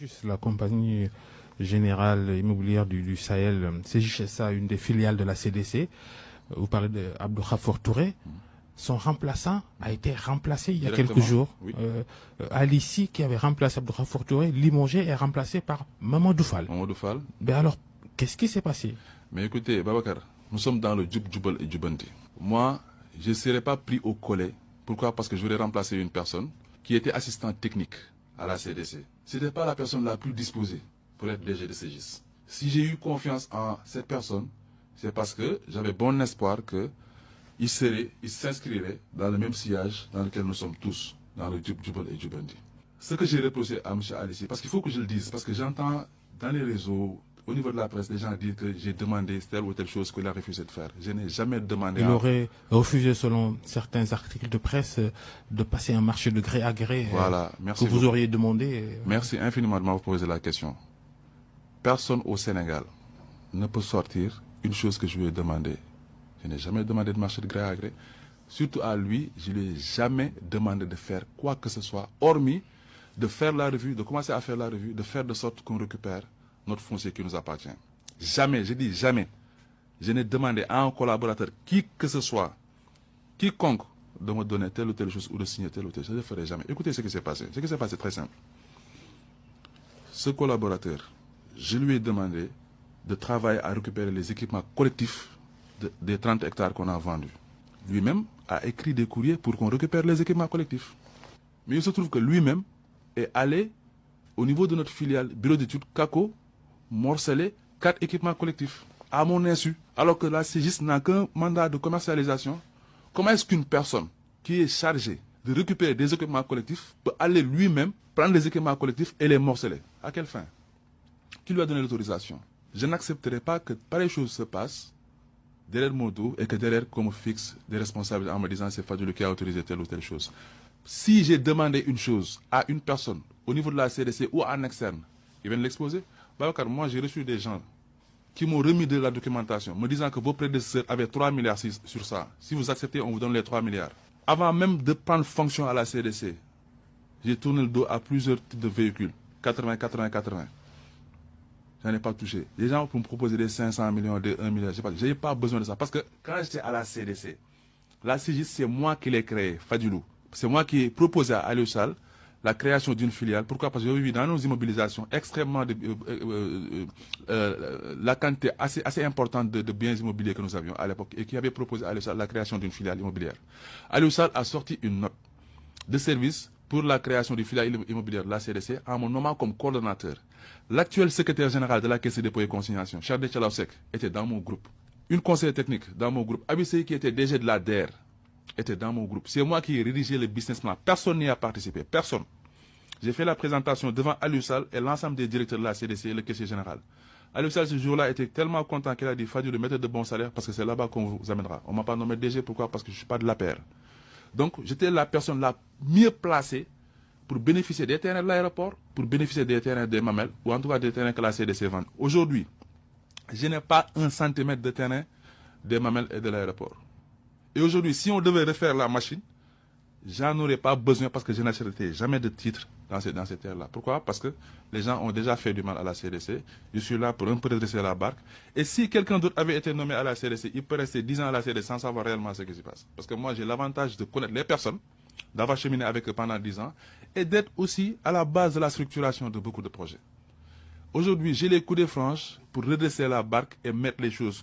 Juste la compagnie générale immobilière du Sahel, CGSA, une des filiales de la CDC, vous parlez d'Abdou Khafour Touré, son remplaçant a été remplacé il y a quelques jours. Oui. Alissi, qui avait remplacé Abdou Khafour Touré, limogé, est remplacé par Mamadou Fall. Mamadou Fall. Mais alors, qu'est-ce qui s'est passé? Mais écoutez, Babacar, nous sommes dans le Djoub Djoubal et Djoubanti. Moi, je ne serais pas pris au collet. Pourquoi? Parce que je voulais remplacer une personne qui était assistant technique à la CDC. Ce n'était pas la personne la plus disposée pour être DG de CGIS. Si j'ai eu confiance en cette personne, c'est parce que j'avais bon espoir qu'il s'inscrirait dans le même sillage dans lequel nous sommes tous, dans le Djoub Djoubal et Djoubanti. Ce que j'ai reproché à M. Alissi, parce qu'il faut que je le dise, parce que j'entends dans les réseaux, au niveau de la presse, les gens disent que j'ai demandé telle ou telle chose qu'il a refusé de faire. Je n'ai jamais demandé. Il aurait refusé, selon certains articles de presse, de passer un marché de gré à gré. Voilà, merci. Que vous auriez demandé. Merci infiniment de m'avoir posé la question. Personne au Sénégal ne peut sortir une chose que je lui ai demandé. Je n'ai jamais demandé de marché de gré à gré. Surtout à lui, je ne lui ai jamais demandé de faire quoi que ce soit, hormis de faire la revue, de commencer à faire la revue, de faire de sorte qu'on récupère notre foncier qui nous appartient. Jamais, je dis jamais, je n'ai demandé à un collaborateur, qui que ce soit, quiconque, de me donner telle ou telle chose ou de signer telle ou telle chose. Je ne le ferai jamais. Écoutez ce qui s'est passé. Ce qui s'est passé est très simple. Ce collaborateur, je lui ai demandé de travailler à récupérer les équipements collectifs des 30 hectares qu'on a vendus. Lui-même a écrit des courriers pour qu'on récupère les équipements collectifs. Mais il se trouve que lui-même est allé au niveau de notre filiale bureau d'études CACO morceler 4 équipements collectifs à mon insu, alors que la CGIS n'a qu'un mandat de commercialisation. Comment est-ce qu'une personne qui est chargée de récupérer des équipements collectifs peut aller lui-même prendre les équipements collectifs et les morceler? À quelle fin? Qui lui a donné l'autorisation? Je n'accepterai pas que pareille chose se passe derrière mon dos et que derrière qu'on me fixe des responsables en me disant c'est Fadilou qui a autorisé telle ou telle chose. Si j'ai demandé une chose à une personne au niveau de la CDC ou en externe, ils viennent l'exposer. Babacar, moi j'ai reçu des gens qui m'ont remis de la documentation me disant que vos prédécesseurs avaient 3 milliards sur ça. Si vous acceptez, on vous donne les 3 milliards. Avant même de prendre fonction à la CDC, j'ai tourné le dos à plusieurs types de véhicules. 80, 80, 80. J'en ai pas touché. Les gens pour me proposer des 500 millions, des 1 milliard, je n'ai pas besoin de ça. Parce que quand j'étais à la CDC, la CGIS, c'est moi qui l'ai créée, Fadilou. C'est moi qui ai proposé à Aliou Sall la création d'une filiale. Pourquoi? Parce que j'ai vu dans nos immobilisations extrêmement la quantité assez importante de biens immobiliers que nous avions à l'époque et qui avait proposé à Aliou Sall la création d'une filiale immobilière. Aliou Sall a sorti une note de service pour la création d'une filiale immobilière de la CDC en me nommant comme coordonnateur. L'actuel secrétaire général de la Caisse des dépôts et consignations, Charles Tchalausek, était dans mon groupe. Une conseillère technique dans mon groupe, Abissé qui était DG de la DER, était dans mon groupe. C'est moi qui ai rédigé le business plan. Personne n'y a participé. Personne. J'ai fait la présentation devant Aliou Sall et l'ensemble des directeurs de la CDC et le caissier général. Aliou Sall, ce jour-là, était tellement content qu'il a dit Fadilou, mettez de bons salaires parce que c'est là-bas qu'on vous amènera. On ne m'a pas nommé DG. Pourquoi? Parce que je ne suis pas de l'APR. Donc, j'étais la personne la mieux placée pour bénéficier des terrains de l'aéroport, pour bénéficier des terrains des Mamelles, ou en tout cas des terrains que la CDC vend. Aujourd'hui, je n'ai pas un centimètre de terrain des Mamelles et de l'aéroport. Et aujourd'hui, si on devait refaire la machine, j'en aurais pas besoin parce que je n'achèterai jamais de titres dans ces terres-là. Pourquoi? Parce que les gens ont déjà fait du mal à la CDC. Je suis là pour un peu redresser la barque. Et si quelqu'un d'autre avait été nommé à la CDC, il peut rester 10 ans à la CDC sans savoir réellement ce qui se passe. Parce que moi, j'ai l'avantage de connaître les personnes, d'avoir cheminé avec eux pendant 10 ans et d'être aussi à la base de la structuration de beaucoup de projets. Aujourd'hui, j'ai les coups de franche pour redresser la barque et mettre les choses